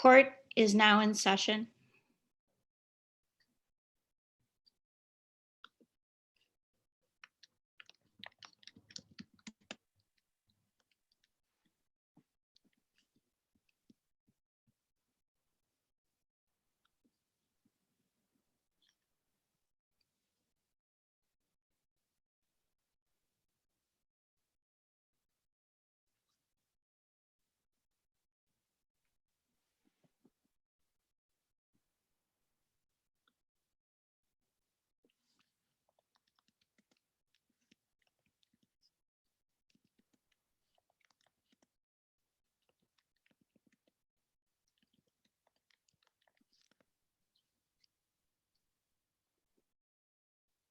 Court is now in session.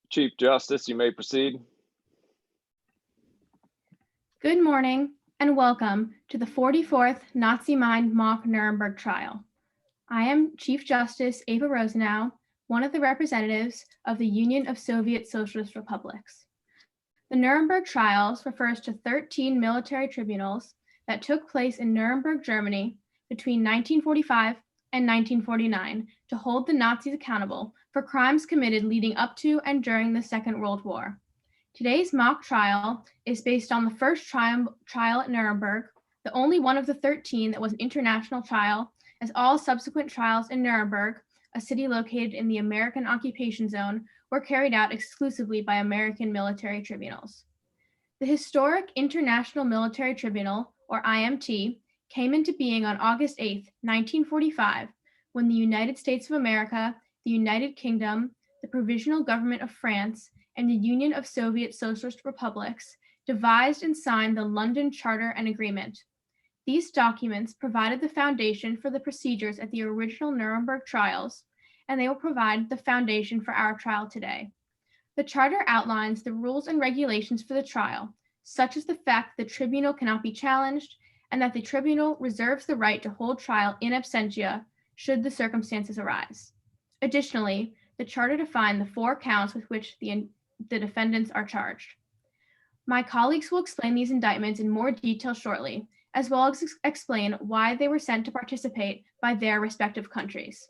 Chief Justice, you may proceed. Good morning and welcome to the 44th Nazi Mind mock Nuremberg trial. I am Chief Justice Ava Rosenau, one of the representatives of the Union of Soviet Socialist Republics. The Nuremberg trials refers to 13 military tribunals that took place in Nuremberg, Germany between 1945 and 1949 to hold the Nazis accountable for crimes committed leading up to and during the Second World War. Today's mock trial is based on the first trial at Nuremberg, the only one of the 13 that was an international trial, as all subsequent trials in Nuremberg, a city located in the American occupation zone, were carried out exclusively by American military tribunals. The historic International Military Tribunal, or IMT, came into being on August 8, 1945, when the United States of America, the United Kingdom, the Provisional Government of France, and the Union of Soviet Socialist Republics devised and signed the London Charter and Agreement. These documents provided the foundation for the procedures at the original Nuremberg trials, and they will provide the foundation for our trial today. The Charter outlines the rules and regulations for the trial, such as the fact the tribunal cannot be challenged and that the tribunal reserves the right to hold trial in absentia should the circumstances arise. Additionally, the Charter defined the 4 counts with which the defendants are charged. My colleagues will explain these indictments in more detail shortly, as well as explain why they were sent to participate by their respective countries.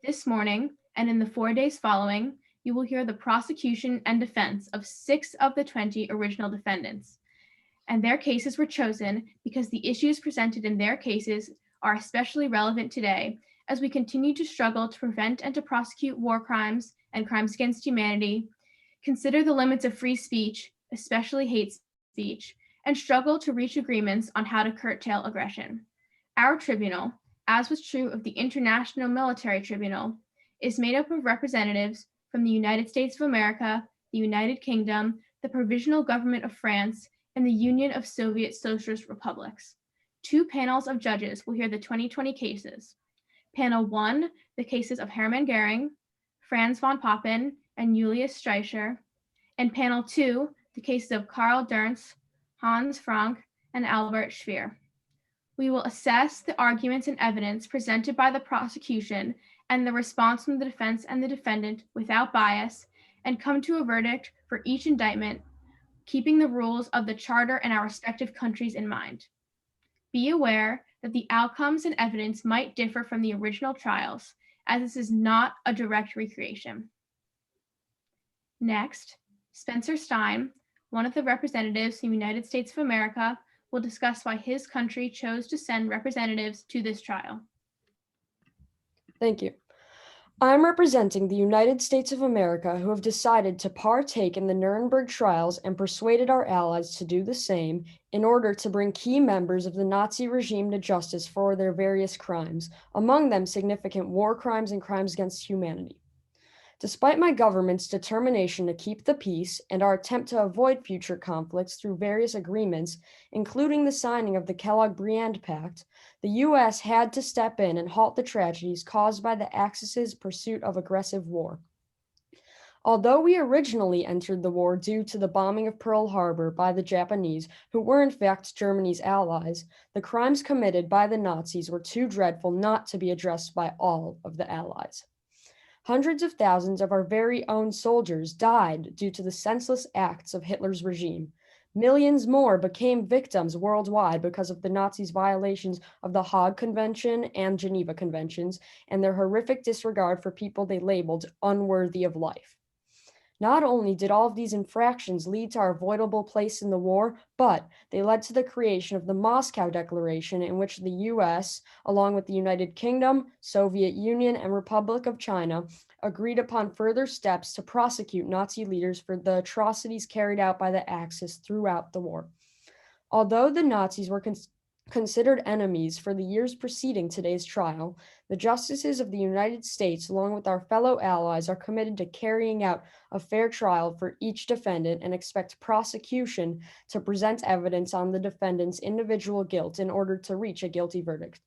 This morning, and in the 4 days following, you will hear the prosecution and defense of 6 of the 20 original defendants. And their cases were chosen because the issues presented in their cases are especially relevant today as we continue to struggle to prevent and to prosecute war crimes and crimes against humanity, consider the limits of free speech, especially hate speech, and struggle to reach agreements on how to curtail aggression. Our tribunal, as was true of the International Military Tribunal, is made up of representatives from the United States of America, the United Kingdom, the Provisional Government of France, and the Union of Soviet Socialist Republics. 2 panels of judges will hear the 2020 cases. Panel 1, the cases of Hermann Goering, Franz von Papen, and Julius Streicher, and Panel 2, the cases of Karl Dernst, Hans Frank, and Albert Speer. We will assess the arguments and evidence presented by the prosecution and the response from the defense and the defendant without bias, and come to a verdict for each indictment, keeping the rules of the Charter and our respective countries in mind. Be aware that the outcomes and evidence might differ from the original trials, as this is not a direct recreation. Next, Spencer Stein, one of the representatives from the United States of America, will discuss why his country chose to send representatives to this trial. Thank you. I'm representing the United States of America, who have decided to partake in the Nuremberg trials and persuaded our allies to do the same in order to bring key members of the Nazi regime to justice for their various crimes, among them significant war crimes and crimes against humanity. Despite my government's determination to keep the peace and our attempt to avoid future conflicts through various agreements, including the signing of the Kellogg-Briand Pact, the U.S. had to step in and halt the tragedies caused by the Axis' pursuit of aggressive war. Although we originally entered the war due to the bombing of Pearl Harbor by the Japanese, who were in fact Germany's allies, the crimes committed by the Nazis were too dreadful not to be addressed by all of the allies. Hundreds of thousands of our very own soldiers died due to the senseless acts of Hitler's regime. Millions more became victims worldwide because of the Nazis' violations of the Hague Convention and Geneva Conventions and their horrific disregard for people they labeled unworthy of life. Not only did all of these infractions lead to our avoidable place in the war, but they led to the creation of the Moscow Declaration, in which the US, along with the United Kingdom, Soviet Union, and Republic of China, agreed upon further steps to prosecute Nazi leaders for the atrocities carried out by the Axis throughout the war. Although the Nazis were considered enemies for the years preceding today's trial, the justices of the United States, along with our fellow allies, are committed to carrying out a fair trial for each defendant and expect prosecution to present evidence on the defendant's individual guilt in order to reach a guilty verdict.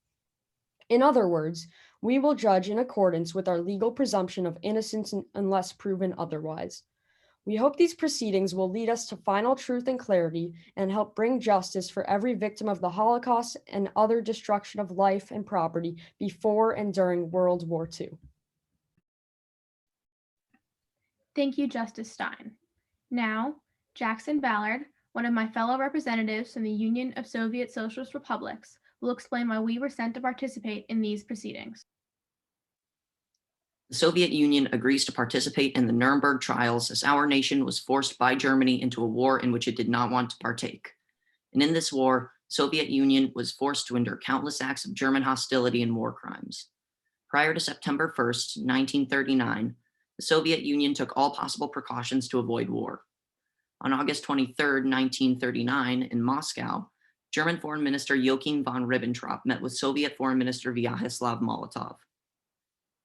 In other words, we will judge in accordance with our legal presumption of innocence unless proven otherwise. We hope these proceedings will lead us to final truth and clarity and help bring justice for every victim of the Holocaust and other destruction of life and property before and during World War II. Thank you, Justice Stein. Now, Jackson Ballard, one of my fellow representatives from the Union of Soviet Socialist Republics, will explain why we were sent to participate in these proceedings. The Soviet Union agrees to participate in the Nuremberg trials as our nation was forced by Germany into a war in which it did not want to partake. And in this war, the Soviet Union was forced to endure countless acts of German hostility and war crimes. Prior to September 1st, 1939, the Soviet Union took all possible precautions to avoid war. On August 23rd, 1939, in Moscow, German Foreign Minister Joachim von Ribbentrop met with Soviet Foreign Minister Vyacheslav Molotov.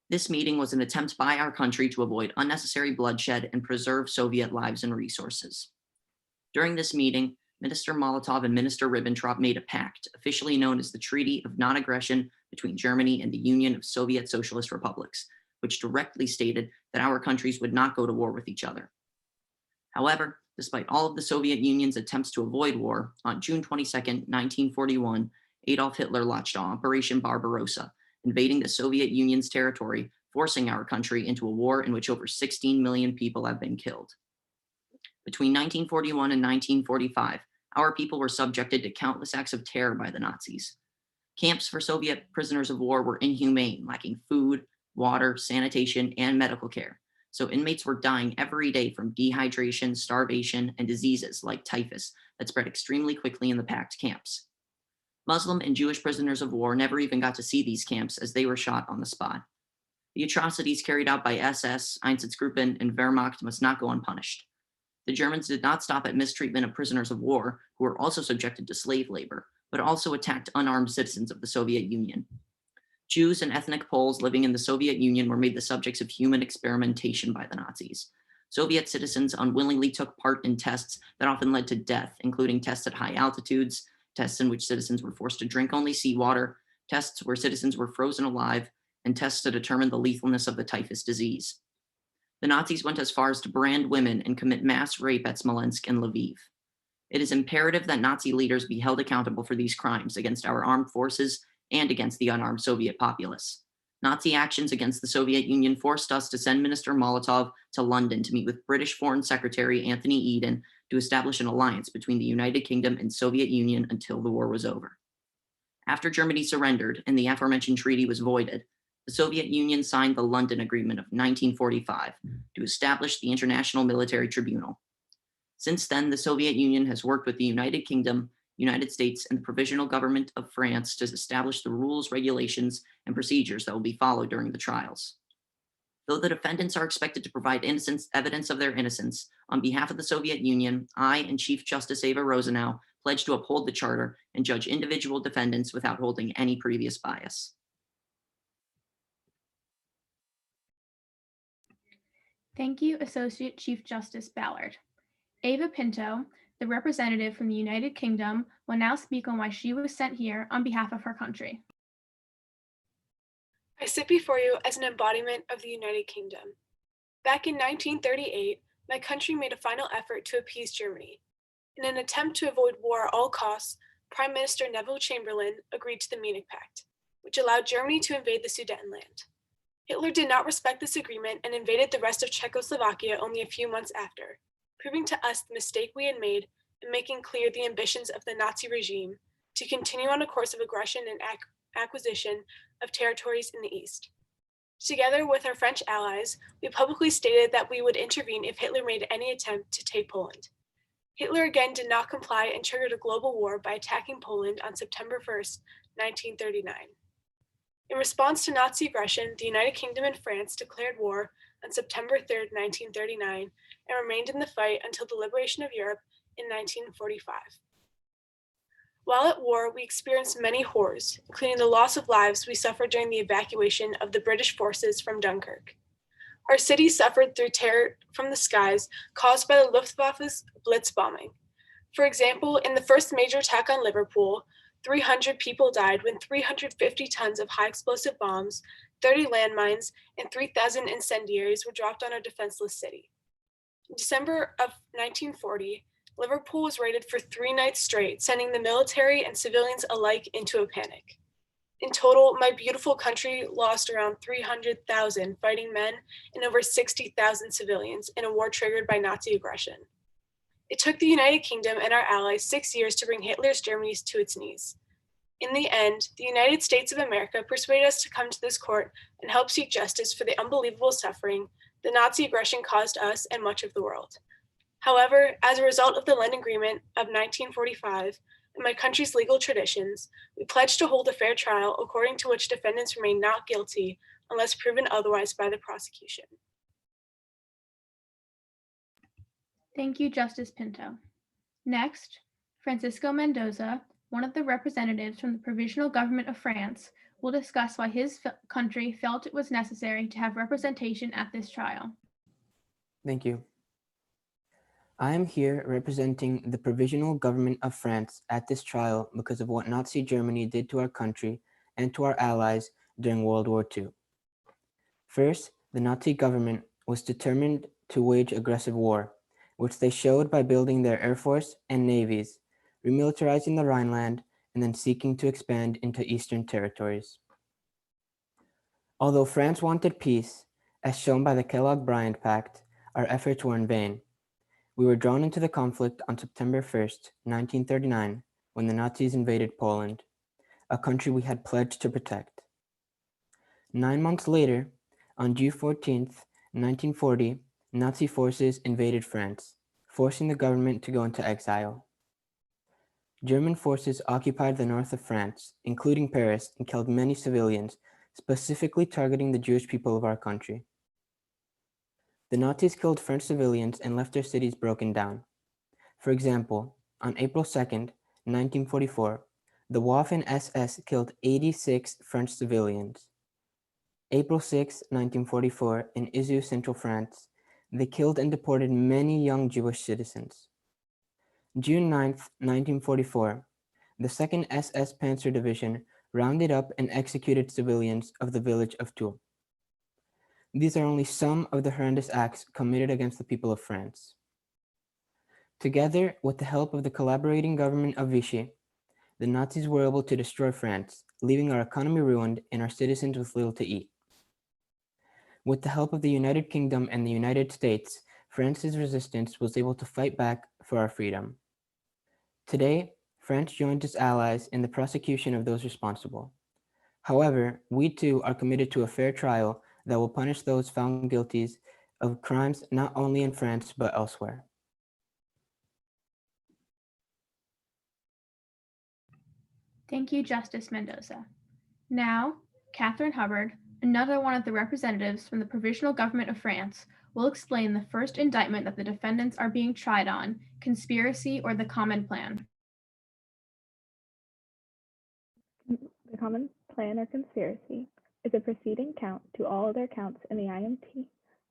This meeting was an attempt by our country to avoid unnecessary bloodshed and preserve Soviet lives and resources. During this meeting, Minister Molotov and Minister Ribbentrop made a pact, officially known as the Treaty of Non-Aggression between Germany and the Union of Soviet Socialist Republics, which directly stated that our countries would not go to war with each other. However, despite all of the Soviet Union's attempts to avoid war, on June 22nd, 1941, Adolf Hitler launched Operation Barbarossa, invading the Soviet Union's territory, forcing our country into a war in which over 16 million people have been killed. Between 1941 and 1945, our people were subjected to countless acts of terror by the Nazis. Camps for Soviet prisoners of war were inhumane, lacking food, water, sanitation, and medical care. So inmates were dying every day from dehydration, starvation, and diseases like typhus that spread extremely quickly in the packed camps. Muslim and Jewish prisoners of war never even got to see these camps as they were shot on the spot. The atrocities carried out by SS, Einsatzgruppen, and Wehrmacht must not go unpunished. The Germans did not stop at mistreatment of prisoners of war, who were also subjected to slave labor, but also attacked unarmed citizens of the Soviet Union. Jews and ethnic Poles living in the Soviet Union were made the subjects of human experimentation by the Nazis. Soviet citizens unwillingly took part in tests that often led to death, including tests at high altitudes, tests in which citizens were forced to drink only seawater, tests where citizens were frozen alive, and tests to determine the lethalness of the typhus disease. The Nazis went as far as to brand women and commit mass rape at Smolensk and Lviv. It is imperative that Nazi leaders be held accountable for these crimes against our armed forces and against the unarmed Soviet populace. Nazi actions against the Soviet Union forced us to send Minister Molotov to London to meet with British Foreign Secretary Anthony Eden to establish an alliance between the United Kingdom and Soviet Union until the war was over. After Germany surrendered and the aforementioned treaty was voided, the Soviet Union signed the London Agreement of 1945 to establish the International Military Tribunal. Since then, the Soviet Union has worked with the United Kingdom, United States, and the Provisional Government of France to establish the rules, regulations, and procedures that will be followed during the trials. Though the defendants are expected to provide evidence of their innocence, on behalf of the Soviet Union, I and Chief Justice Eva Rosenau pledge to uphold the Charter and judge individual defendants without holding any previous bias. Thank you, Associate Chief Justice Ballard. Ava Pinto, the representative from the United Kingdom, will now speak on why she was sent here on behalf of her country. I sit before you as an embodiment of the United Kingdom. Back in 1938, my country made a final effort to appease Germany. In an attempt to avoid war at all costs, Prime Minister Neville Chamberlain agreed to the Munich Pact, which allowed Germany to invade the Sudetenland. Hitler did not respect this agreement and invaded the rest of Czechoslovakia only a few months after, proving to us the mistake we had made and making clear the ambitions of the Nazi regime to continue on a course of aggression and acquisition of territories in the East. Together with our French allies, we publicly stated that we would intervene if Hitler made any attempt to take Poland. Hitler again did not comply and triggered a global war by attacking Poland on September 1st, 1939. In response to Nazi aggression, the United Kingdom and France declared war on September 3rd, 1939, and remained in the fight until the liberation of Europe in 1945. While at war, we experienced many horrors, including the loss of lives we suffered during the evacuation of the British forces from Dunkirk. Our city suffered through terror from the skies caused by the Luftwaffe's Blitz bombing. For example, in the first major attack on Liverpool, 300 people died when 350 tons of high explosive bombs, 30 landmines, and 3,000 incendiaries were dropped on a defenseless city. In December of 1940, Liverpool was raided for 3 nights straight, sending the military and civilians alike into a panic. In total, my beautiful country lost around 300,000 fighting men and over 60,000 civilians in a war triggered by Nazi aggression. It took the United Kingdom and our allies 6 years to bring Hitler's Germany to its knees. In the end, the United States of America persuaded us to come to this court and help seek justice for the unbelievable suffering the Nazi aggression caused us and much of the world. However, as a result of the London Agreement of 1945 and my country's legal traditions, we pledge to hold a fair trial according to which defendants remain not guilty unless proven otherwise by the prosecution. Thank you, Justice Pinto. Next, Francisco Mendoza, one of the representatives from the Provisional Government of France, will discuss why his country felt it was necessary to have representation at this trial. Thank you. I am here representing the Provisional Government of France at this trial because of what Nazi Germany did to our country and to our allies during World War II. First, the Nazi government was determined to wage aggressive war, which they showed by building their air force and navies, remilitarizing the Rhineland, and then seeking to expand into Eastern territories. Although France wanted peace, as shown by the Kellogg-Briand Pact, our efforts were in vain. We were drawn into the conflict on September 1st, 1939, when the Nazis invaded Poland, a country we had pledged to protect. 9 months later, on June 14th, 1940, Nazi forces invaded France, forcing the government to go into exile. German forces occupied the north of France, including Paris, and killed many civilians, specifically targeting the Jewish people of our country. The Nazis killed French civilians and left their cities broken down. For example, on April 2nd, 1944, the Waffen-SS killed 86 French civilians. April 6, 1944, in Izu, central France, they killed and deported many young Jewish citizens. June 9th, 1944, the 2nd SS Panzer Division rounded up and executed civilians of the village of Toul. These are only some of the horrendous acts committed against the people of France. Together, with the help of the collaborating government of Vichy, the Nazis were able to destroy France, leaving our economy ruined and our citizens with little to eat. With the help of the United Kingdom and the United States, France's resistance was able to fight back for our freedom. Today, France joins its allies in the prosecution of those responsible. However, we too are committed to a fair trial that will punish those found guilty of crimes not only in France but elsewhere. Thank you, Justice Mendoza. Now, Catherine Hubbard, another one of the representatives from the Provisional Government of France, will explain the first indictment that the defendants are being tried on, conspiracy or the common plan. The common plan or conspiracy is a preceding count to all other counts in the IMT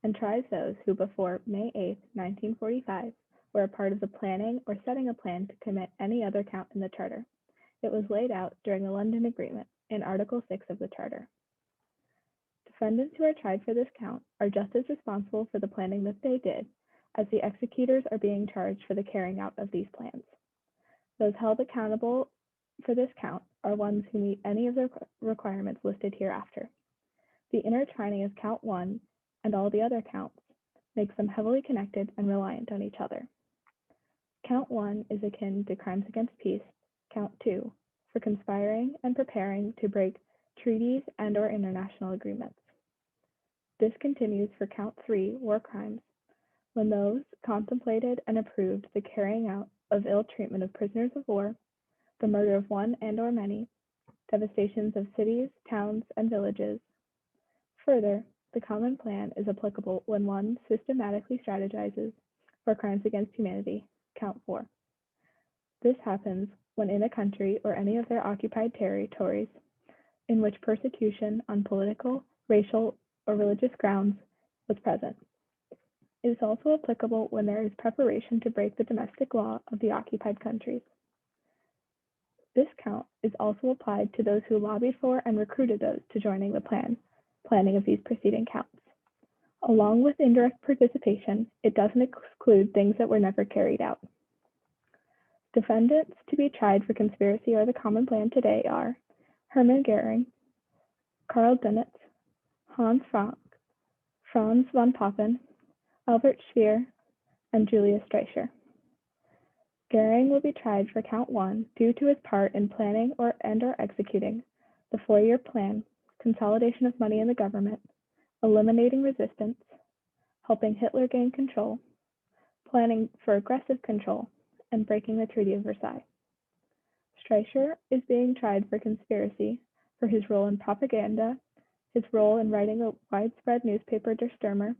and tries those who before May 8, 1945 were a part of the planning or setting a plan to commit any other count in the Charter. It was laid out during the London Agreement in Article 6 of the Charter. Defendants who are tried for this count are just as responsible for the planning that they did, as the executors are being charged for the carrying out of these plans. Those held accountable for this count are ones who meet any of the requirements listed hereafter. The intertwining of count 1 and all the other counts makes them heavily connected and reliant on each other. Count 1 is akin to crimes against peace. Count 2 for conspiring and preparing to break treaties and/or international agreements. This continues for Count 3, war crimes, when those contemplated and approved the carrying out of ill treatment of prisoners of war, the murder of one and/or many, devastations of cities, towns, and villages. Further, the common plan is applicable when one systematically strategizes for crimes against humanity, Count 4. This happens when in a country or any of their occupied territories in which persecution on political, racial, or religious grounds was present. It is also applicable when there is preparation to break the domestic law of the occupied countries. This count is also applied to those who lobbied for and recruited those to joining the planning of these preceding counts. Along with indirect participation, it doesn't exclude things that were never carried out. Defendants to be tried for conspiracy or the common plan today are Hermann Goering, Karl Dönitz, Hans Frank, Franz von Papen, Albert Speer, and Julius Streicher. Goering will be tried for Count 1 due to his part in planning or executing the 4-year plan, consolidation of money in the government, eliminating resistance, helping Hitler gain control, planning for aggressive control, and breaking the Treaty of Versailles. Streicher is being tried for conspiracy for his role in propaganda, his role in writing a widespread newspaper Der Stürmer,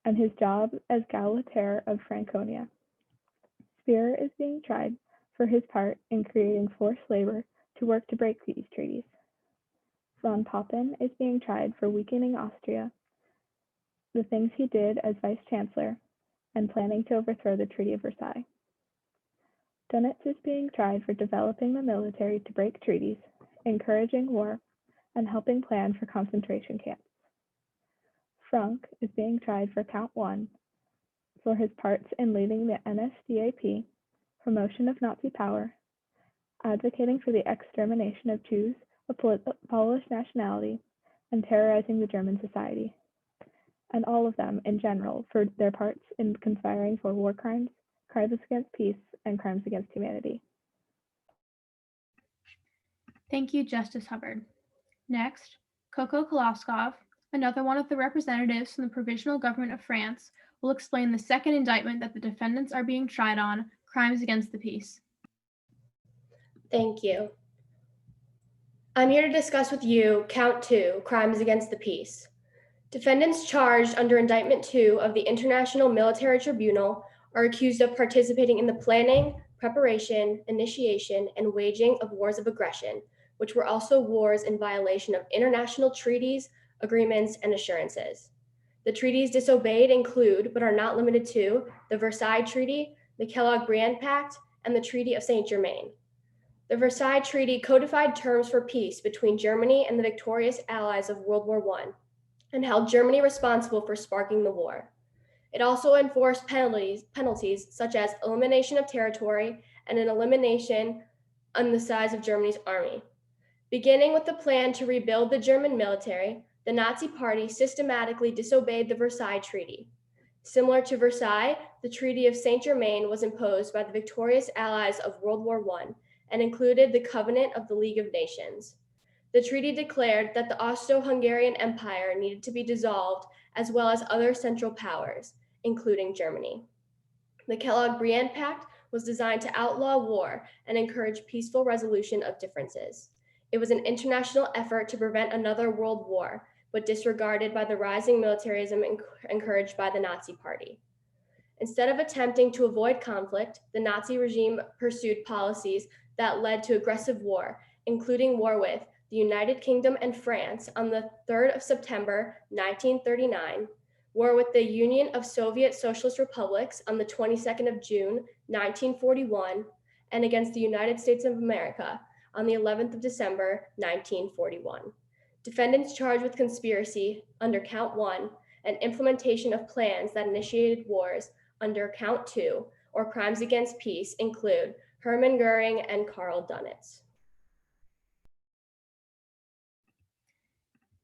and his job as Gauleiter of Franconia. Speer is being tried for his part in creating forced labor to work to break these treaties. Von Papen is being tried for weakening Austria, the things he did as Vice Chancellor, and planning to overthrow the Treaty of Versailles. Dönitz is being tried for developing the military to break treaties, encouraging war, and helping plan for concentration camps. Frank is being tried for Count 1 for his parts in leading the NSDAP, promotion of Nazi power, advocating for the extermination of Jews of Polish nationality, and terrorizing the German society, and all of them in general for their parts in conspiring for war crimes, crimes against peace, and crimes against humanity. Thank you, Justice Hubbard. Next, Coco Koloskov, another one of the representatives from the Provisional Government of France, will explain the second indictment that the defendants are being tried on, crimes against the peace. Thank you. I'm here to discuss with you Count 2, Crimes Against the Peace. Defendants charged under Indictment 2 of the International Military Tribunal are accused of participating in the planning, preparation, initiation, and waging of wars of aggression, which were also wars in violation of international treaties, agreements, and assurances. The treaties disobeyed include, but are not limited to, the Versailles Treaty, the Kellogg-Briand Pact, and the Treaty of Saint-Germain. The Versailles Treaty codified terms for peace between Germany and the victorious allies of World War I and held Germany responsible for sparking the war. It also enforced penalties such as elimination of territory and an elimination on the size of Germany's army. Beginning with the plan to rebuild the German military, the Nazi Party systematically disobeyed the Versailles Treaty. Similar to Versailles, the Treaty of Saint-Germain was imposed by the victorious allies of World War I and included the Covenant of the League of Nations. The treaty declared that the Austro-Hungarian Empire needed to be dissolved, as well as other central powers, including Germany. The Kellogg-Briand Pact was designed to outlaw war and encourage peaceful resolution of differences. It was an international effort to prevent another world war, but disregarded by the rising militarism encouraged by the Nazi Party. Instead of attempting to avoid conflict, the Nazi regime pursued policies that led to aggressive war, including war with the United Kingdom and France on the 3rd of September, 1939, war with the Union of Soviet Socialist Republics on the 22nd of June, 1941, and against the United States of America on the 11th of December, 1941. Defendants charged with conspiracy under Count 1 and implementation of plans that initiated wars under Count 2, or crimes against peace, include Hermann Goering and Karl Dönitz.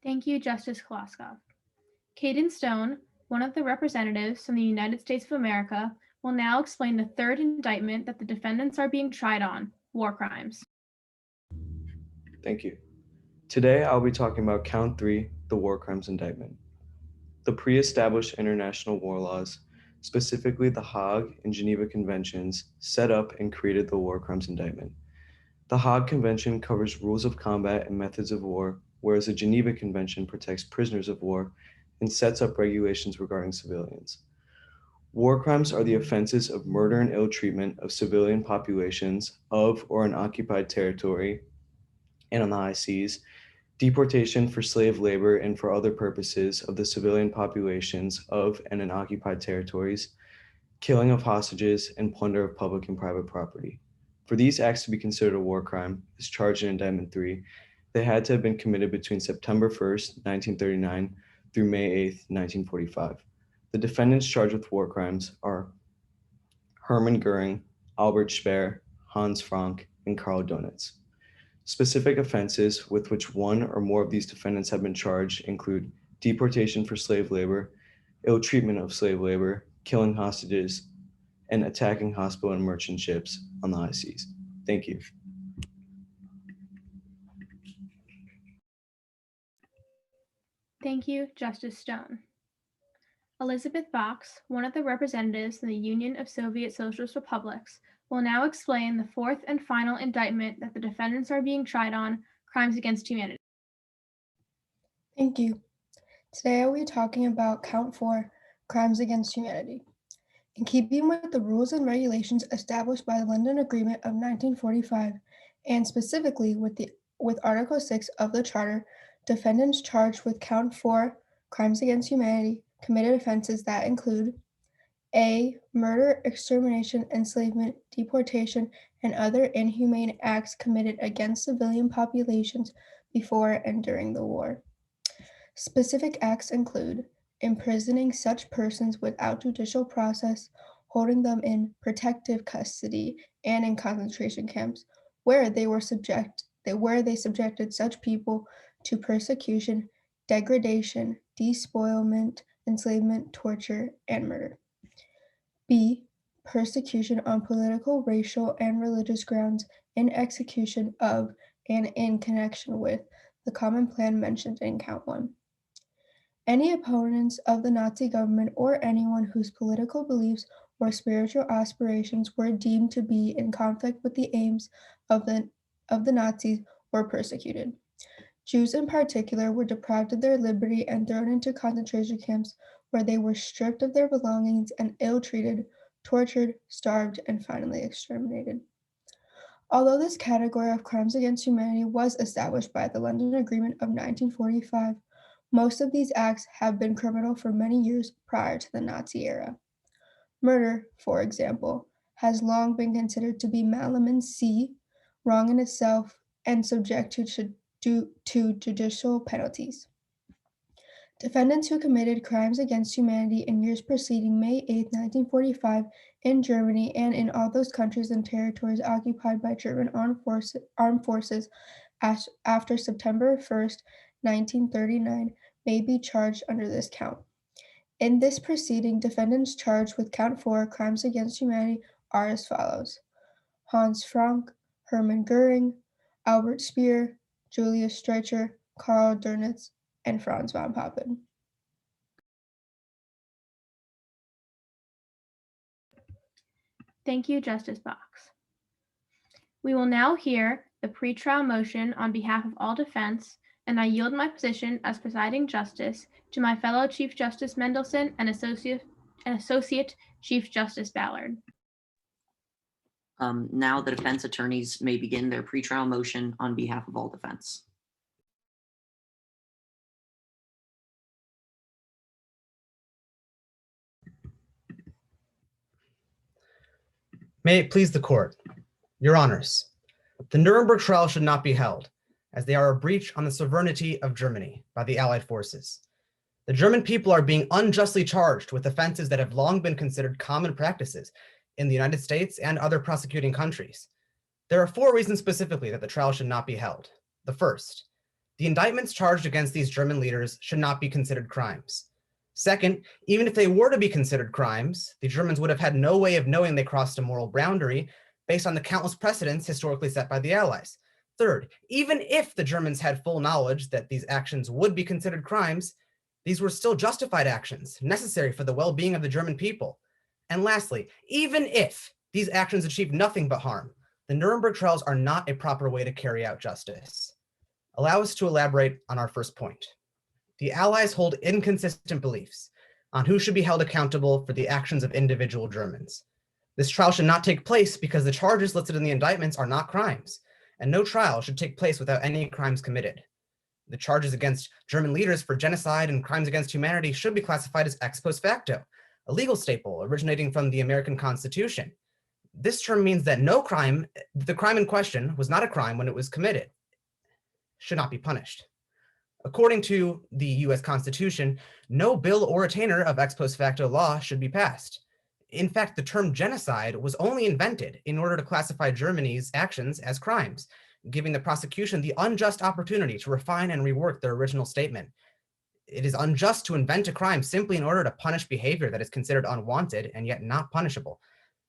Thank you, Justice Koloskov. Caden Stone, one of the representatives from the United States of America, will now explain the third indictment that the defendants are being tried on, war crimes. Thank you. Today, I'll be talking about Count 3, the war crimes indictment. The pre-established international war laws, specifically the Hague and Geneva Conventions, set up and created the war crimes indictment. The Hague Convention covers rules of combat and methods of war, whereas the Geneva Convention protects prisoners of war and sets up regulations regarding civilians. War crimes are the offenses of murder and ill treatment of civilian populations of or in occupied territory and on the high seas, deportation for slave labor and for other purposes of the civilian populations of and in occupied territories, killing of hostages, and plunder of public and private property. For these acts to be considered a war crime, as charged in Indictment 3, they had to have been committed between September 1st, 1939 through May 8th, 1945. The defendants charged with war crimes are Hermann Goering, Albert Speer, Hans Frank, and Karl Donitz. Specific offenses with which one or more of these defendants have been charged include deportation for slave labor, ill treatment of slave labor, killing hostages, and attacking hospital and merchant ships on the high seas. Thank you. Thank you, Justice Stone. Elizabeth Box, one of the representatives in the Union of Soviet Socialist Republics, will now explain the fourth and final indictment that the defendants are being tried on, crimes against humanity. Thank you. Today I'll be talking about Count 4, crimes against humanity. In keeping with the rules and regulations established by the London Agreement of 1945, and specifically with Article 6 of the Charter, defendants charged with Count 4, crimes against humanity, committed offenses that include A. Murder, extermination, enslavement, deportation, and other inhumane acts committed against civilian populations before and during the war. Specific acts include imprisoning such persons without judicial process, holding them in protective custody and in concentration camps, where they subjected such people to persecution, degradation, despoilment, enslavement, torture, and murder. B. Persecution on political, racial, and religious grounds in execution of and in connection with the common plan mentioned in Count 1. Any opponents of the Nazi government or anyone whose political beliefs or spiritual aspirations were deemed to be in conflict with the aims of the Nazis were persecuted. Jews in particular were deprived of their liberty and thrown into concentration camps where they were stripped of their belongings and ill-treated, tortured, starved, and finally exterminated. Although this category of crimes against humanity was established by the London Agreement of 1945, most of these acts have been criminal for many years prior to the Nazi era. Murder, for example, has long been considered to be malum in se, wrong in itself, and subject to judicial penalties. Defendants who committed crimes against humanity in years preceding May 8, 1945, in Germany and in all those countries and territories occupied by German armed forces after September 1, 1939, may be charged under this count. In this proceeding, defendants charged with Count 4, crimes against humanity, are as follows: Hans Frank, Hermann Goering, Albert Speer, Julius Streicher, Karl Donitz, and Franz von Papen. Thank you, Justice Box. We will now hear the pretrial motion on behalf of all defense, and I yield my position as presiding justice to my fellow Chief Justice Mendelson and Associate Chief Justice Ballard. Now the defense attorneys may begin their pretrial motion on behalf of all defense. May it please the court. Your honors, the Nuremberg trial should not be held, as they are a breach on the sovereignty of Germany by the Allied forces. The German people are being unjustly charged with offenses that have long been considered common practices in the United States and other prosecuting countries. There are 4 reasons specifically that the trial should not be held. The first, the indictments charged against these German leaders should not be considered crimes. Second, even if they were to be considered crimes, the Germans would have had no way of knowing they crossed a moral boundary based on the countless precedents historically set by the Allies. Third, even if the Germans had full knowledge that these actions would be considered crimes, these were still justified actions necessary for the well-being of the German people. And lastly, even if these actions achieved nothing but harm, the Nuremberg trials are not a proper way to carry out justice. Allow us to elaborate on our first point. The Allies hold inconsistent beliefs on who should be held accountable for the actions of individual Germans. This trial should not take place because the charges listed in the indictments are not crimes, and no trial should take place without any crimes committed. The charges against German leaders for genocide and crimes against humanity should be classified as ex post facto, a legal staple originating from the American Constitution. This term means that the crime in question was not a crime when it was committed, should not be punished. According to the US Constitution, no bill or attainder of ex post facto law should be passed. In fact, the term genocide was only invented in order to classify Germany's actions as crimes, giving the prosecution the unjust opportunity to refine and rework their original statement. It is unjust to invent a crime simply in order to punish behavior that is considered unwanted and yet not punishable.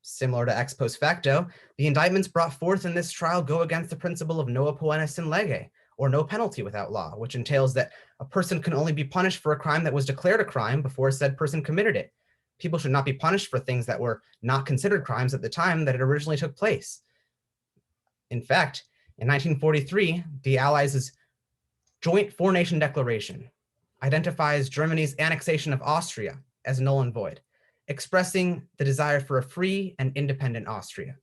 Similar to ex post facto, the indictments brought forth in this trial go against the principle of nova poenus in lege, or no penalty without law, which entails that a person can only be punished for a crime that was declared a crime before said person committed it. People should not be punished for things that were not considered crimes at the time that it originally took place. In fact, in 1943, the Allies' joint four-nation declaration identifies Germany's annexation of Austria as null and void, expressing the desire for a free and independent Austria.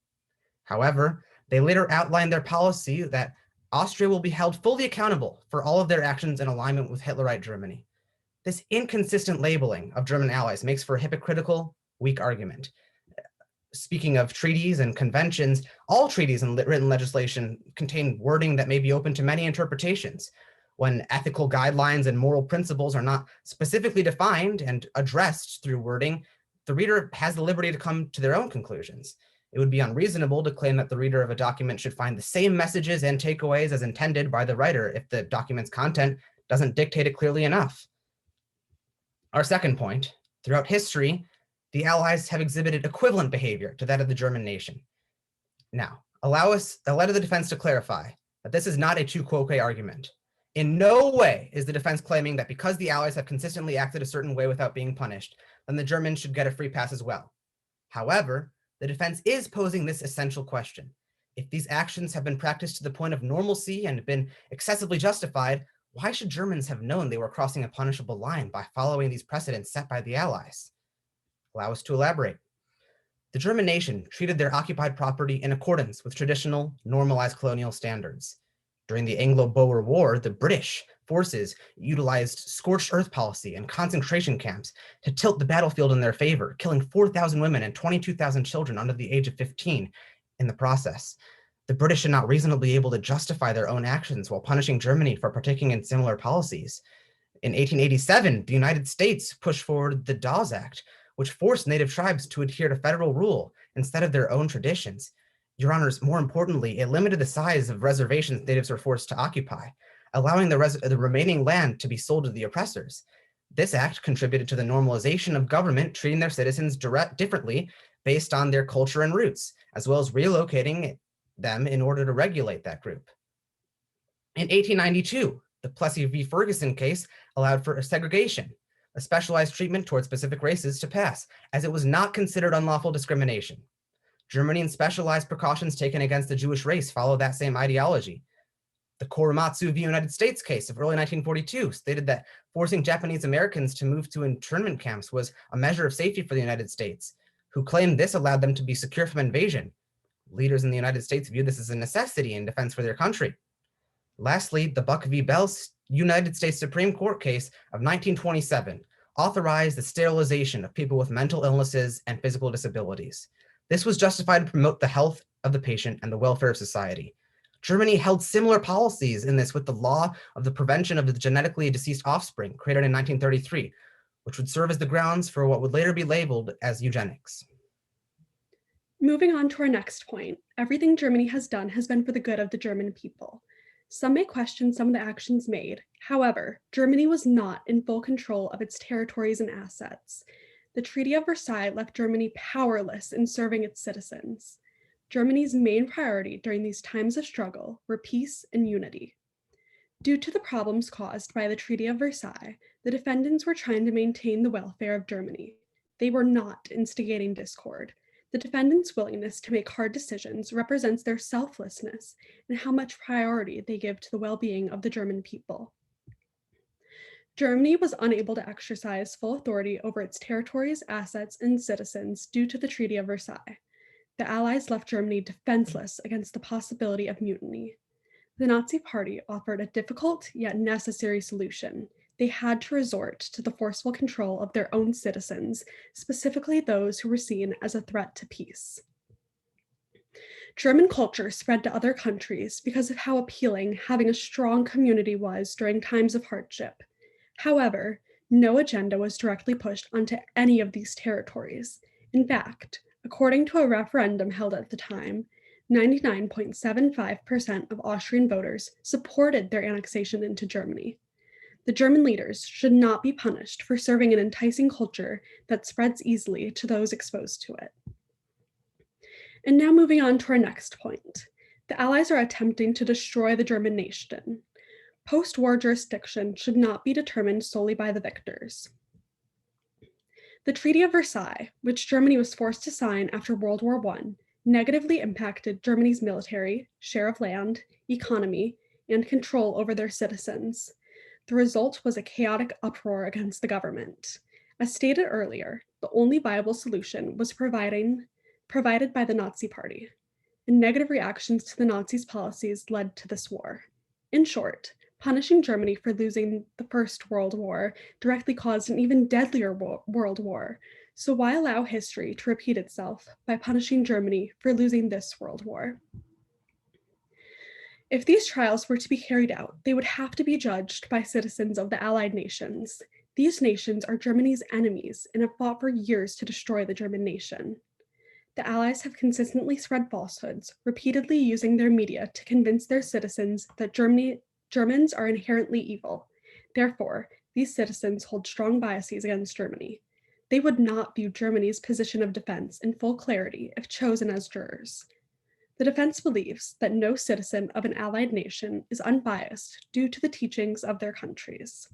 However, they later outlined their policy that Austria will be held fully accountable for all of their actions in alignment with Hitlerite Germany. This inconsistent labeling of German allies makes for a hypocritical, weak argument. Speaking of treaties and conventions, all treaties and written legislation contain wording that may be open to many interpretations. When ethical guidelines and moral principles are not specifically defined and addressed through wording, the reader has the liberty to come to their own conclusions. It would be unreasonable to claim that the reader of a document should find the same messages and takeaways as intended by the writer if the document's content doesn't dictate it clearly enough. Our second point, throughout history, the Allies have exhibited equivalent behavior to that of the German nation. Now, allow the defense to clarify that this is not a tu quoque argument. In no way is the defense claiming that because the Allies have consistently acted a certain way without being punished, then the Germans should get a free pass as well. However, the defense is posing this essential question. If these actions have been practiced to the point of normalcy and been excessively justified, why should Germans have known they were crossing a punishable line by following these precedents set by the Allies? Allow us to elaborate. The German nation treated their occupied property in accordance with traditional, normalized colonial standards. During the Anglo-Boer War, the British forces utilized scorched earth policy and concentration camps to tilt the battlefield in their favor, killing 4,000 women and 22,000 children under the age of 15 in the process. The British are not reasonably able to justify their own actions while punishing Germany for partaking in similar policies. In 1887, the United States pushed forward the Dawes Act, which forced Native tribes to adhere to federal rule instead of their own traditions. Your Honors, more importantly, it limited the size of reservations natives were forced to occupy, allowing the remaining land to be sold to the oppressors. This act contributed to the normalization of government treating their citizens differently based on their culture and roots, as well as relocating them in order to regulate that group. In 1892, the Plessy v. Ferguson case allowed for a segregation, a specialized treatment toward specific races to pass, as it was not considered unlawful discrimination. Germany and specialized precautions taken against the Jewish race follow that same ideology. The Korematsu v. United States case of early 1942 stated that forcing Japanese Americans to move to internment camps was a measure of safety for the United States, who claimed this allowed them to be secure from invasion. Leaders in the United States viewed this as a necessity in defense for their country. Lastly, the Buck v. Bell United States Supreme Court case of 1927 authorized the sterilization of people with mental illnesses and physical disabilities. This was justified to promote the health of the patient and the welfare of society. Germany held similar policies in this with the law of the prevention of the genetically deceased offspring created in 1933, which would serve as the grounds for what would later be labeled as eugenics. Moving on to our next point, everything Germany has done has been for the good of the German people. Some may question some of the actions made. However, Germany was not in full control of its territories and assets. The Treaty of Versailles left Germany powerless in serving its citizens. Germany's main priority during these times of struggle were peace and unity. Due to the problems caused by the Treaty of Versailles, the defendants were trying to maintain the welfare of Germany. They were not instigating discord. The defendants' willingness to make hard decisions represents their selflessness and how much priority they give to the well-being of the German people. Germany was unable to exercise full authority over its territories, assets, and citizens due to the Treaty of Versailles. The Allies left Germany defenseless against the possibility of mutiny. The Nazi Party offered a difficult yet necessary solution. They had to resort to the forceful control of their own citizens, specifically those who were seen as a threat to peace. German culture spread to other countries because of how appealing having a strong community was during times of hardship. However, no agenda was directly pushed onto any of these territories. In fact, according to a referendum held at the time, 99.75% of Austrian voters supported their annexation into Germany. The German leaders should not be punished for serving an enticing culture that spreads easily to those exposed to it. And now moving on to our next point. The Allies are attempting to destroy the German nation. Post-war jurisdiction should not be determined solely by the victors. The Treaty of Versailles, which Germany was forced to sign after World War I, negatively impacted Germany's military, share of land, economy, and control over their citizens. The result was a chaotic uproar against the government. As stated earlier, the only viable solution was provided by the Nazi Party, and negative reactions to the Nazis' policies led to this war. In short, punishing Germany for losing the First World War directly caused an even deadlier world war. So why allow history to repeat itself by punishing Germany for losing this world war? If these trials were to be carried out, they would have to be judged by citizens of the Allied nations. These nations are Germany's enemies and have fought for years to destroy the German nation. The Allies have consistently spread falsehoods, repeatedly using their media to convince their citizens that Germans are inherently evil. Therefore, these citizens hold strong biases against Germany. They would not view Germany's position of defense in full clarity if chosen as jurors. The defense believes that no citizen of an allied nation is unbiased due to the teachings of their countries.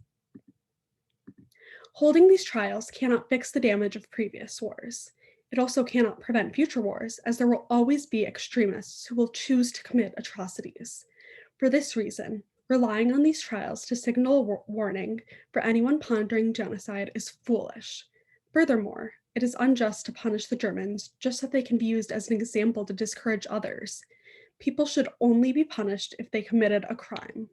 Holding these trials cannot fix the damage of previous wars. It also cannot prevent future wars, as there will always be extremists who will choose to commit atrocities. For this reason, relying on these trials to signal a warning for anyone pondering genocide is foolish. Furthermore, it is unjust to punish the Germans just so they can be used as an example to discourage others. People should only be punished if they committed a crime.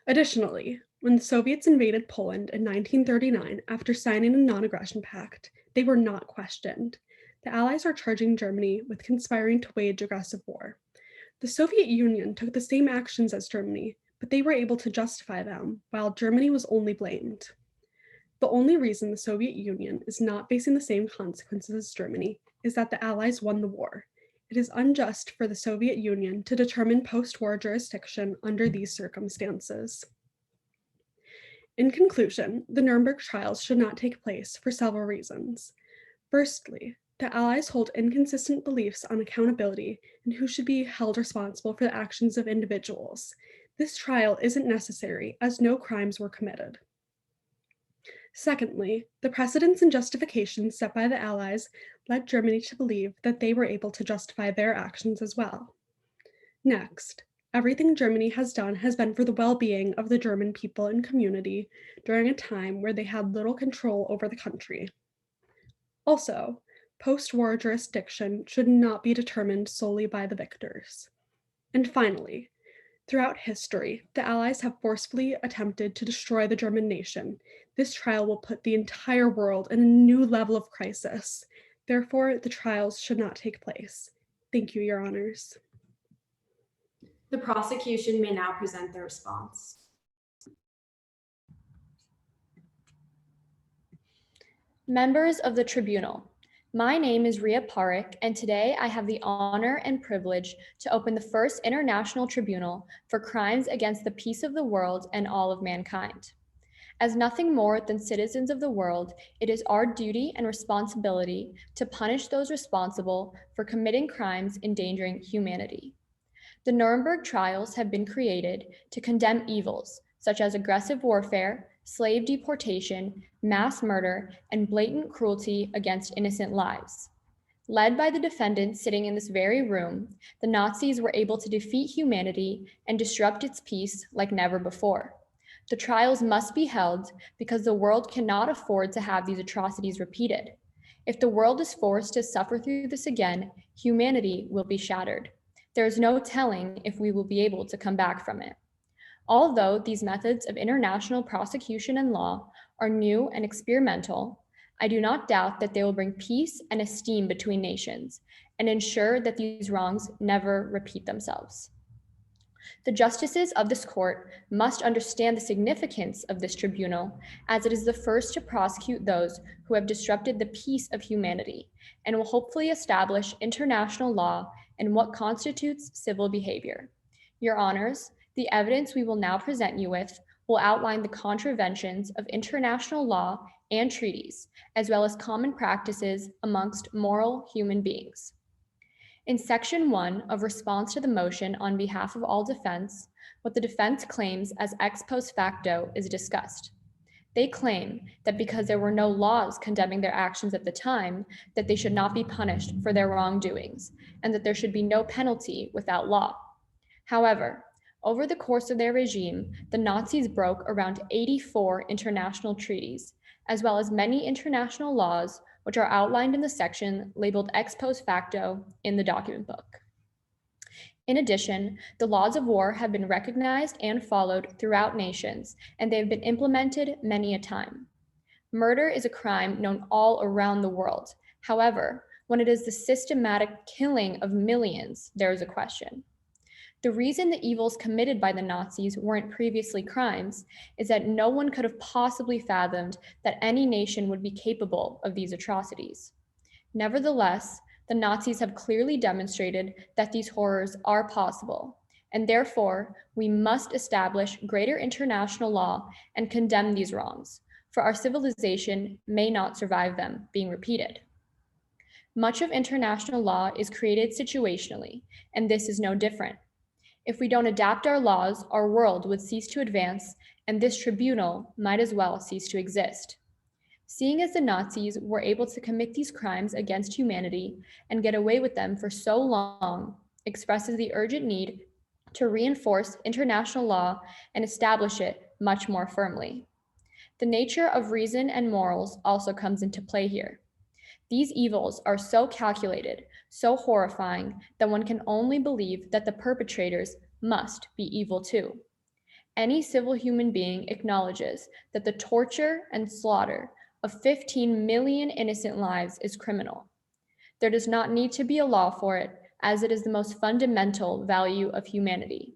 Additionally, when the Soviets invaded Poland in 1939 after signing a non-aggression pact, they were not questioned. The Allies are charging Germany with conspiring to wage aggressive war. The Soviet Union took the same actions as Germany, but they were able to justify them, while Germany was only blamed. The only reason the Soviet Union is not facing the same consequences as Germany is that the Allies won the war. It is unjust for the Soviet Union to determine post-war jurisdiction under these circumstances. In conclusion, the Nuremberg trials should not take place for several reasons. Firstly, the Allies hold inconsistent beliefs on accountability and who should be held responsible for the actions of individuals. This trial isn't necessary as no crimes were committed. Secondly, the precedents and justifications set by the Allies led Germany to believe that they were able to justify their actions as well. Next, everything Germany has done has been for the well-being of the German people and community during a time where they had little control over the country. Also, post-war jurisdiction should not be determined solely by the victors. And finally, throughout history, the Allies have forcefully attempted to destroy the German nation. This trial will put the entire world in a new level of crisis. Therefore, the trials should not take place. Thank you, Your Honors. The prosecution may now present their response. Members of the Tribunal, My name is Ria Parekh, and today I have the honor and privilege to open the first international tribunal for crimes against the peace of the world and all of mankind. As nothing more than citizens of the world, it is our duty and responsibility to punish those responsible for committing crimes endangering humanity. The Nuremberg trials have been created to condemn evils such as aggressive warfare, slave deportation, mass murder, and blatant cruelty against innocent lives. Led by the defendants sitting in this very room, the Nazis were able to defeat humanity and disrupt its peace like never before. The trials must be held because the world cannot afford to have these atrocities repeated. If the world is forced to suffer through this again, humanity will be shattered. There is no telling if we will be able to come back from it. Although these methods of international prosecution and law are new and experimental, I do not doubt that they will bring peace and esteem between nations and ensure that these wrongs never repeat themselves. The justices of this court must understand the significance of this tribunal, as it is the first to prosecute those who have disrupted the peace of humanity and will hopefully establish international law and what constitutes civil behavior. Your Honors, the evidence we will now present you with will outline the contraventions of international law and treaties, as well as common practices amongst moral human beings. In Section 1 of Response to the Motion on behalf of all defense, what the defense claims as ex post facto is discussed. They claim that because there were no laws condemning their actions at the time, that they should not be punished for their wrongdoings, and that there should be no penalty without law. However, over the course of their regime, the Nazis broke around 84 international treaties, as well as many international laws, which are outlined in the section labeled ex post facto in the document book. In addition, the laws of war have been recognized and followed throughout nations, and they have been implemented many a time. Murder is a crime known all around the world. However, when it is the systematic killing of millions, there is a question. The reason the evils committed by the Nazis weren't previously crimes is that no one could have possibly fathomed that any nation would be capable of these atrocities. Nevertheless, the Nazis have clearly demonstrated that these horrors are possible, and therefore we must establish greater international law and condemn these wrongs, for our civilization may not survive them being repeated. Much of international law is created situationally, and this is no different. If we don't adapt our laws, our world would cease to advance, and this tribunal might as well cease to exist. Seeing as the Nazis were able to commit these crimes against humanity and get away with them for so long, expresses the urgent need to reinforce international law and establish it much more firmly. The nature of reason and morals also comes into play here. These evils are so calculated, so horrifying, that one can only believe that the perpetrators must be evil too. Any civil human being acknowledges that the torture and slaughter of 15 million innocent lives is criminal. There does not need to be a law for it, as it is the most fundamental value of humanity.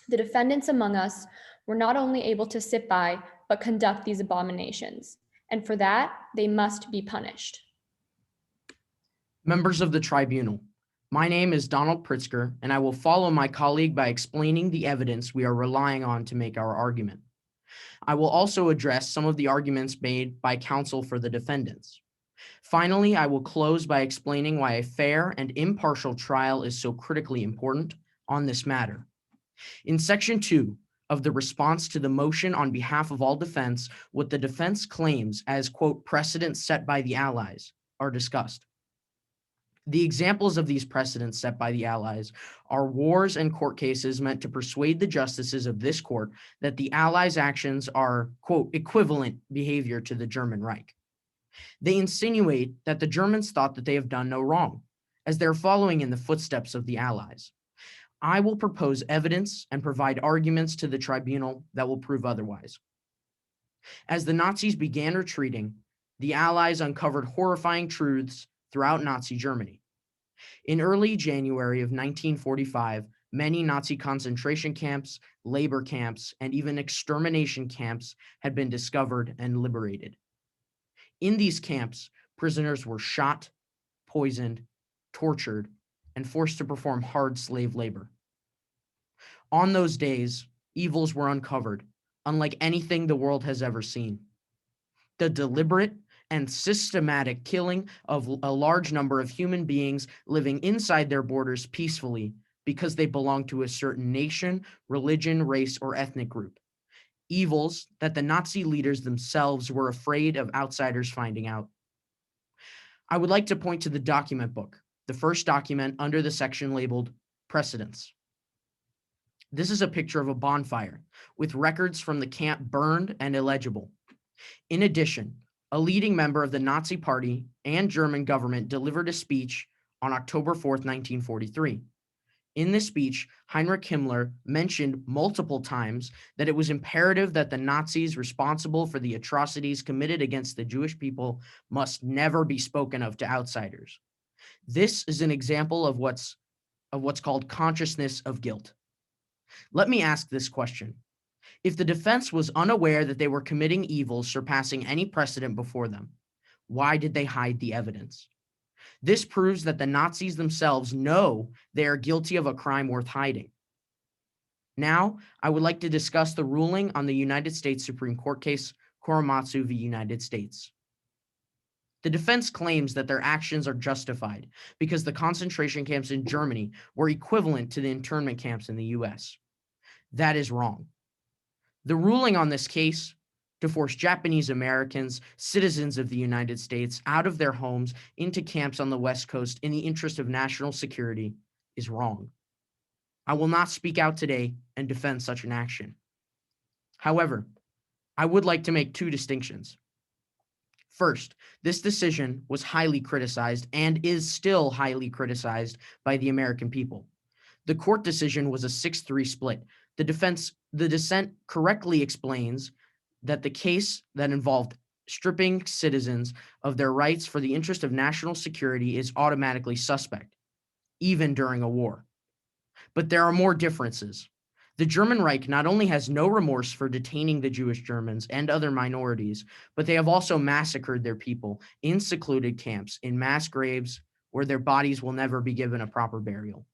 The defendants among us were not only able to sit by, but conduct these abominations, and for that, they must be punished. Members of the tribunal, my name is Donald Pritzker, and I will follow my colleague by explaining the evidence we are relying on to make our argument. I will also address some of the arguments made by counsel for the defendants. Finally, I will close by explaining why a fair and impartial trial is so critically important on this matter. In Section 2 of the response to the motion on behalf of all defense, what the defense claims as, quote, precedents set by the Allies are discussed. The examples of these precedents set by the Allies are wars and court cases meant to persuade the justices of this court that the Allies' actions are, quote, equivalent behavior to the German Reich. They insinuate that the Germans thought that they have done no wrong, as they're following in the footsteps of the Allies. I will propose evidence and provide arguments to the tribunal that will prove otherwise. As the Nazis began retreating, the Allies uncovered horrifying truths throughout Nazi Germany. In early January of 1945, many Nazi concentration camps, labor camps, and even extermination camps had been discovered and liberated. In these camps, prisoners were shot, poisoned, tortured, and forced to perform hard slave labor. On those days, evils were uncovered, unlike anything the world has ever seen. The deliberate and systematic killing of a large number of human beings living inside their borders peacefully because they belong to a certain nation, religion, race, or ethnic group. Evils that the Nazi leaders themselves were afraid of outsiders finding out. I would like to point to the document book, the first document under the section labeled Precedents. This is a picture of a bonfire with records from the camp burned and illegible. In addition, a leading member of the Nazi Party and German government delivered a speech on October 4th, 1943. In this speech, Heinrich Himmler mentioned multiple times that it was imperative that the Nazis responsible for the atrocities committed against the Jewish people must never be spoken of to outsiders. This is an example of what's called consciousness of guilt. Let me ask this question. If the defense was unaware that they were committing evils surpassing any precedent before them, why did they hide the evidence? This proves that the Nazis themselves know they are guilty of a crime worth hiding. Now, I would like to discuss the ruling on the United States Supreme Court case Korematsu v. United States. The defense claims that their actions are justified because the concentration camps in Germany were equivalent to the internment camps in the US. That is wrong. The ruling on this case to force Japanese Americans, citizens of the United States, out of their homes into camps on the West Coast in the interest of national security is wrong. I will not speak out today and defend such an action. However, I would like to make two distinctions. First, this decision was highly criticized and is still highly criticized by the American people. The court decision was a 6-3 split. The dissent correctly explains that the case that involved stripping citizens of their rights for the interest of national security is automatically suspect, even during a war. But there are more differences. The German Reich not only has no remorse for detaining the Jewish Germans and other minorities, but they have also massacred their people in secluded camps, in mass graves, where their bodies will never be given a proper burial.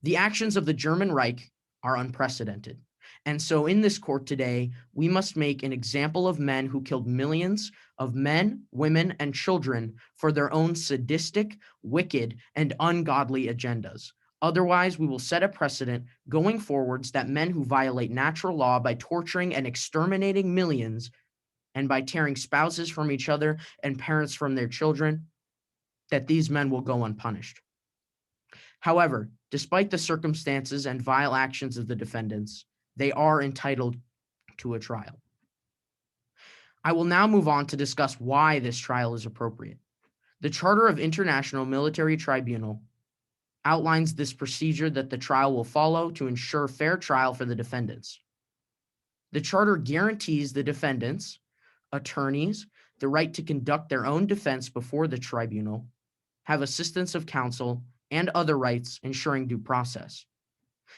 The actions of the German Reich are unprecedented. And so in this court today, we must make an example of men who killed millions of men, women, and children for their own sadistic, wicked, and ungodly agendas. Otherwise, we will set a precedent going forwards that men who violate natural law by torturing and exterminating millions and by tearing spouses from each other and parents from their children, that these men will go unpunished. However, despite the circumstances and vile actions of the defendants, they are entitled to a trial. I will now move on to discuss why this trial is appropriate. The Charter of International Military Tribunal outlines this procedure that the trial will follow to ensure fair trial for the defendants. The Charter guarantees the defendants, attorneys, the right to conduct their own defense before the tribunal, have assistance of counsel, and other rights ensuring due process.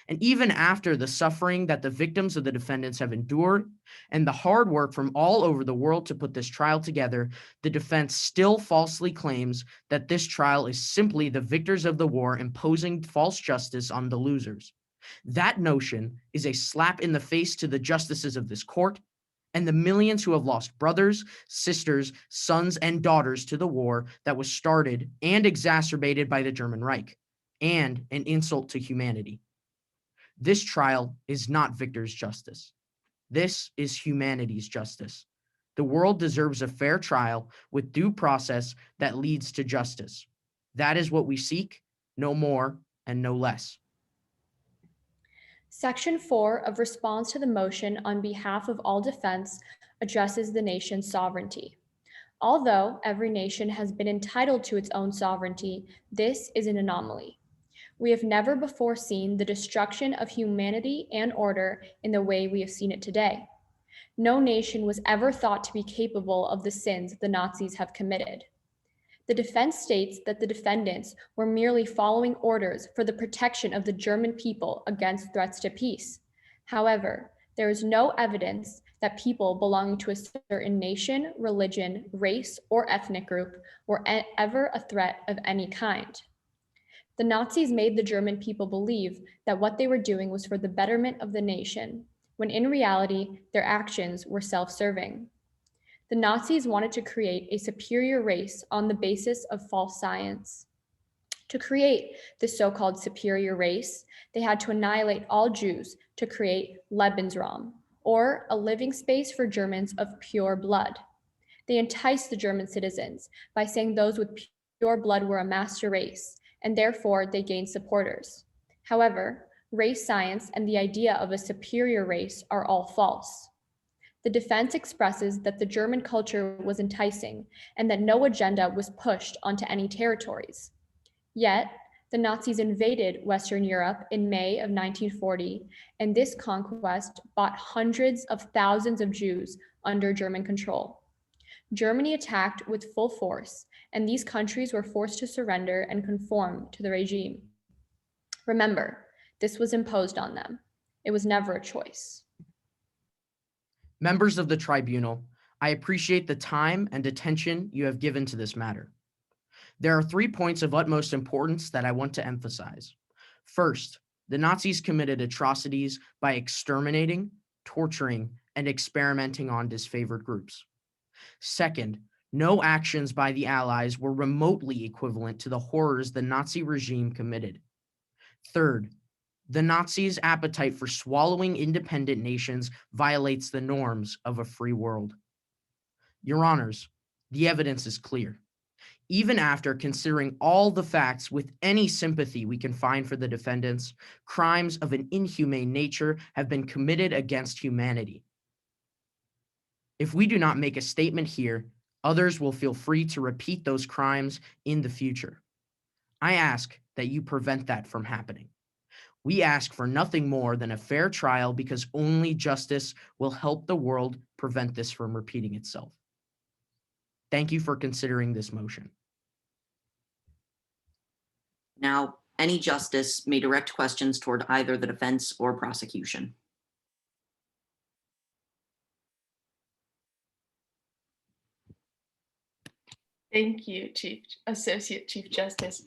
And even after the suffering that the victims of the defendants have endured and the hard work from all over the world to put this trial together, the defense still falsely claims that this trial is simply the victors of the war imposing false justice on the losers. That notion is a slap in the face to the justices of this court and the millions who have lost brothers, sisters, sons, and daughters to the war that was started and exacerbated by the German Reich, and an insult to humanity. This trial is not victor's justice. This is humanity's justice. The world deserves a fair trial with due process that leads to justice. That is what we seek, no more and no less. Section 4 of Response to the Motion on behalf of all defense addresses the nation's sovereignty. Although every nation has been entitled to its own sovereignty, this is an anomaly. We have never before seen the destruction of humanity and order in the way we have seen it today. No nation was ever thought to be capable of the sins the Nazis have committed. The defense states that the defendants were merely following orders for the protection of the German people against threats to peace. However, there is no evidence that people belonging to a certain nation, religion, race, or ethnic group were ever a threat of any kind. The Nazis made the German people believe that what they were doing was for the betterment of the nation, when in reality, their actions were self-serving. The Nazis wanted to create a superior race on the basis of false science. To create this so-called superior race, they had to annihilate all Jews to create Lebensraum, or a living space for Germans of pure blood. They enticed the German citizens by saying those with pure blood were a master race, and therefore they gained supporters. However, race science and the idea of a superior race are all false. The defense expresses that the German culture was enticing and that no agenda was pushed onto any territories. Yet, the Nazis invaded Western Europe in May of 1940, and this conquest brought hundreds of thousands of Jews under German control. Germany attacked with full force, and these countries were forced to surrender and conform to the regime. Remember, this was imposed on them. It was never a choice. Members of the tribunal, I appreciate the time and attention you have given to this matter. There are 3 points of utmost importance that I want to emphasize. First, the Nazis committed atrocities by exterminating, torturing, and experimenting on disfavored groups. Second, no actions by the Allies were remotely equivalent to the horrors the Nazi regime committed. Third, the Nazis' appetite for swallowing independent nations violates the norms of a free world. Your Honors, the evidence is clear. Even after considering all the facts with any sympathy we can find for the defendants, crimes of an inhumane nature have been committed against humanity. If we do not make a statement here, others will feel free to repeat those crimes in the future. I ask that you prevent that from happening. We ask for nothing more than a fair trial because only justice will help the world prevent this from repeating itself. Thank you for considering this motion. Now, any justice may direct questions toward either the defense or prosecution. Thank you, Associate Chief Justice.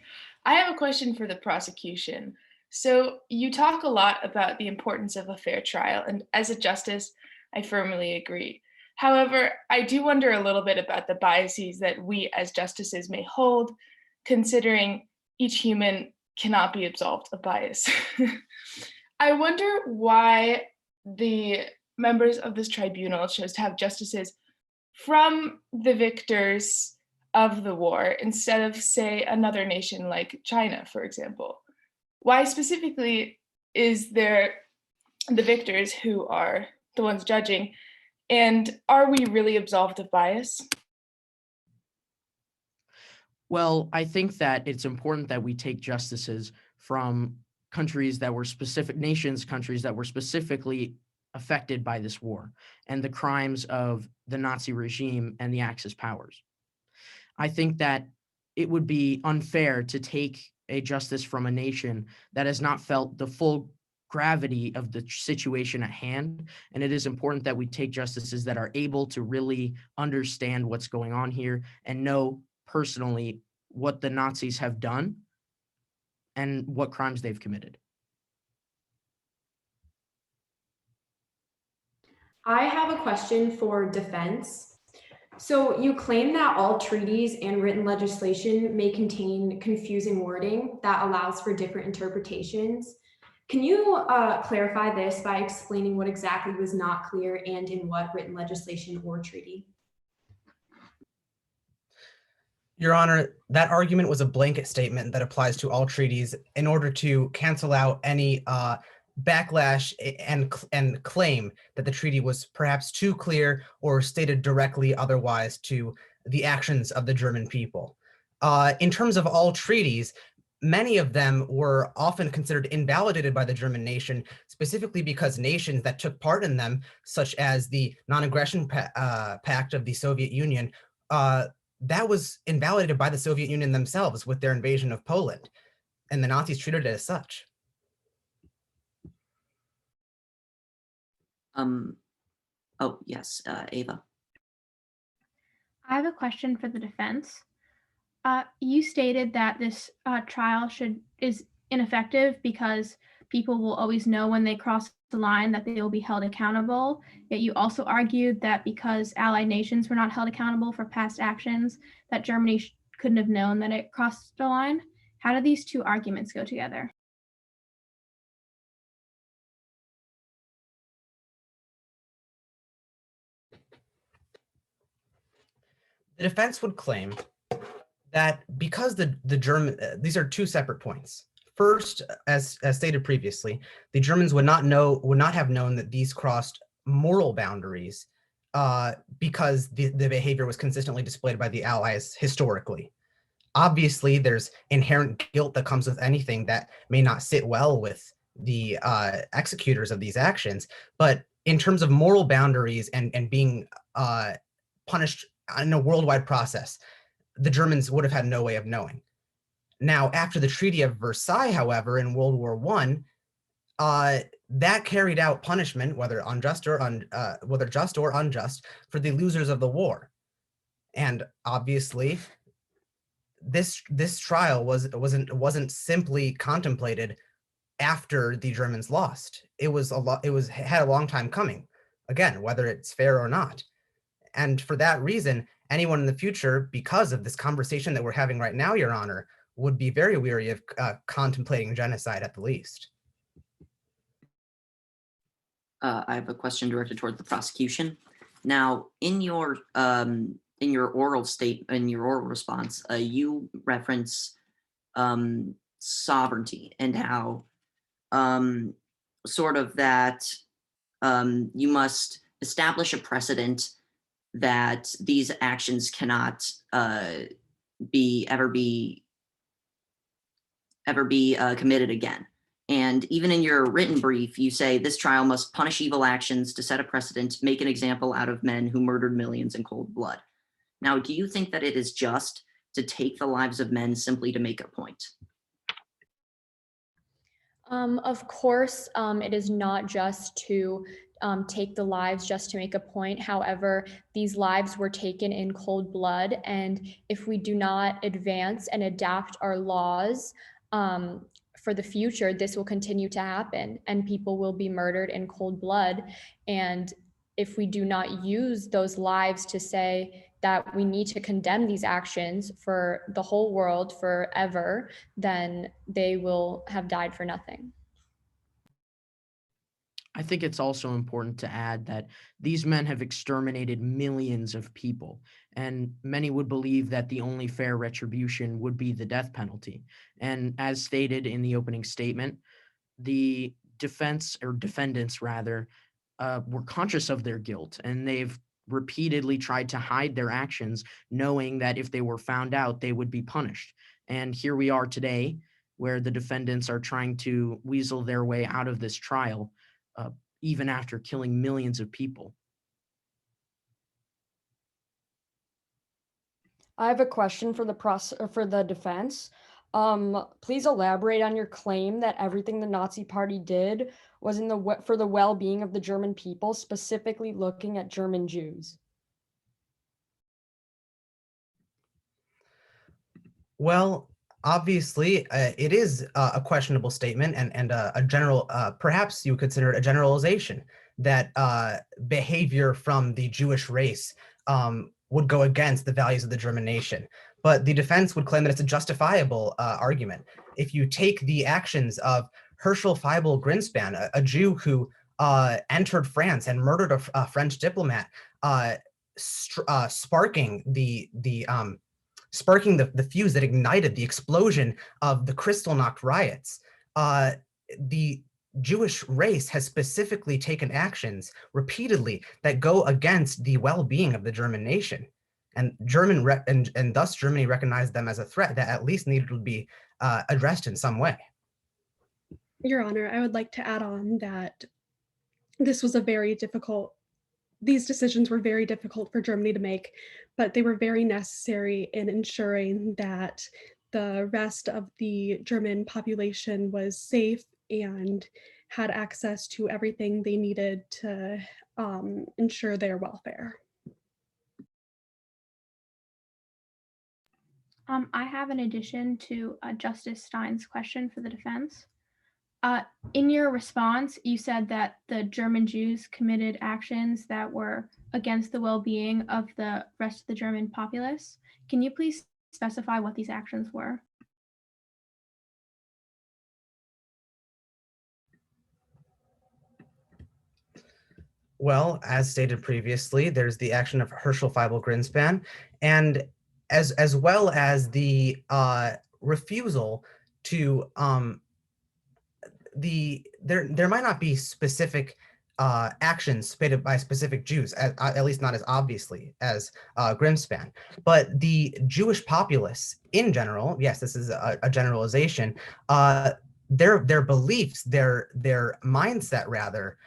I have a question for the prosecution. So you talk a lot about the importance of a fair trial, and as a justice, I firmly agree. However, I do wonder a little bit about the biases that we as justices may hold, considering each human cannot be absolved of bias. I wonder why the members of this tribunal chose to have justices from the victors of the war instead of, say, another nation like China, for example. Why specifically is there the victors who are the ones judging, and are we really absolved of bias? Well, I think that it's important that we take justices from countries that were countries that were specifically affected by this war and the crimes of the Nazi regime and the Axis powers. I think that it would be unfair to take a justice from a nation that has not felt the full gravity of the situation at hand. And it is important that we take justices that are able to really understand what's going on here and know personally what the Nazis have done and what crimes they've committed. I have a question for defense. So you claim that all treaties and written legislation may contain confusing wording that allows for different interpretations. Can you clarify this by explaining what exactly was not clear and in what written legislation or treaty? Your Honor, that argument was a blanket statement that applies to all treaties in order to cancel out any backlash and claim that the treaty was perhaps too clear or stated directly otherwise to the actions of the German people. In terms of all treaties, many of them were often considered invalidated by the German nation, specifically because nations that took part in them, such as the Non-Aggression Pact of the Soviet Union, that was invalidated by the Soviet Union themselves with their invasion of Poland, and the Nazis treated it as such. Oh, yes, Ava. I have a question for the defense. You stated that this trial is ineffective because people will always know when they cross the line that they will be held accountable. Yet you also argued that because allied nations were not held accountable for past actions, that Germany couldn't have known that it crossed the line. How do these two arguments go together? The defense would claim that because the German, these are two separate points. First, as stated previously, the Germans would not have known that these crossed moral boundaries because the behavior was consistently displayed by the Allies historically. Obviously, there's inherent guilt that comes with anything that may not sit well with the executors of these actions. But in terms of moral boundaries and being punished in a worldwide process, the Germans would have had no way of knowing. Now, after the Treaty of Versailles, however, in World War I, that carried out punishment, whether just or unjust, for the losers of the war. And obviously, this trial wasn't simply contemplated after the Germans lost. It had a long time coming. Again, whether it's fair or not. And for that reason, anyone in the future, because of this conversation that we're having right now, Your Honor, would be very weary of contemplating genocide at the least. I have a question directed toward the prosecution. Now, in your oral response, you reference sovereignty and how sort of that you must establish a precedent that these actions cannot ever be committed again. And even in your written brief, you say this trial must punish evil actions to set a precedent, make an example out of men who murdered millions in cold blood. Now, do you think that it is just to take the lives of men simply to make a point? Of course, it is not just to take the lives just to make a point. However, these lives were taken in cold blood. And if we do not advance and adapt our laws for the future, this will continue to happen and people will be murdered in cold blood. And if we do not use those lives to say that we need to condemn these actions for the whole world forever, then they will have died for nothing. I think it's also important to add that these men have exterminated millions of people, and many would believe that the only fair retribution would be the death penalty. And as stated in the opening statement, the defendants rather, were conscious of their guilt, and they've repeatedly tried to hide their actions, knowing that if they were found out, they would be punished. And here we are today, where the defendants are trying to weasel their way out of this trial, even after killing millions of people. I have a question for the defense. Please elaborate on your claim that everything the Nazi Party did was for the well-being of the German people, specifically looking at German Jews. Well, obviously, it is a questionable statement and a general, perhaps you consider it a generalization that behavior from the Jewish race would go against the values of the German nation. But the defense would claim that it's a justifiable argument. If you take the actions of Herschel Feibel Grinspan, a Jew who entered France and murdered a French diplomat, sparking the fuse that ignited the explosion of the Kristallnacht riots. The Jewish race has specifically taken actions repeatedly that go against the well-being of the German nation. And thus Germany recognized them as a threat that at least needed to be addressed in some way. Your Honor, I would like to add on that these decisions were very difficult for Germany to make, but they were very necessary in ensuring that the rest of the German population was safe and had access to everything they needed to ensure their welfare. I have an addition to Justice Stein's question for the defense. In your response, you said that the German Jews committed actions that were against the well-being of the rest of the German populace. Can you please specify what these actions were? Well, as stated previously, there's the action of Herschel Feibel Grinspan, and as well as the refusal to there might not be specific actions stated by specific Jews, at least not as obviously as Grinspan, but the Jewish populace in general, yes, this is a generalization, their beliefs, their mindset rather,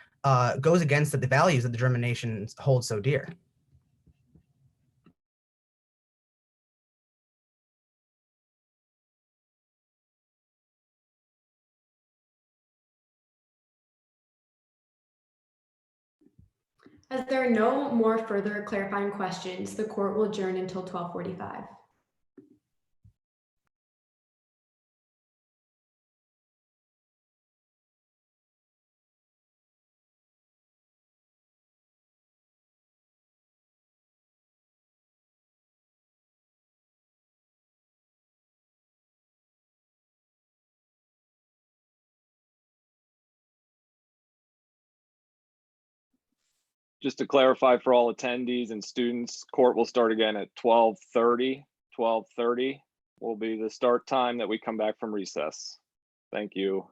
goes against the values that the German nation holds so dear. As there are no more further clarifying questions, the court will adjourn until 12:45. Just to clarify for all attendees and students, court will start again at 12:30. 12:30 will be the start time that we come back from recess. Thank you.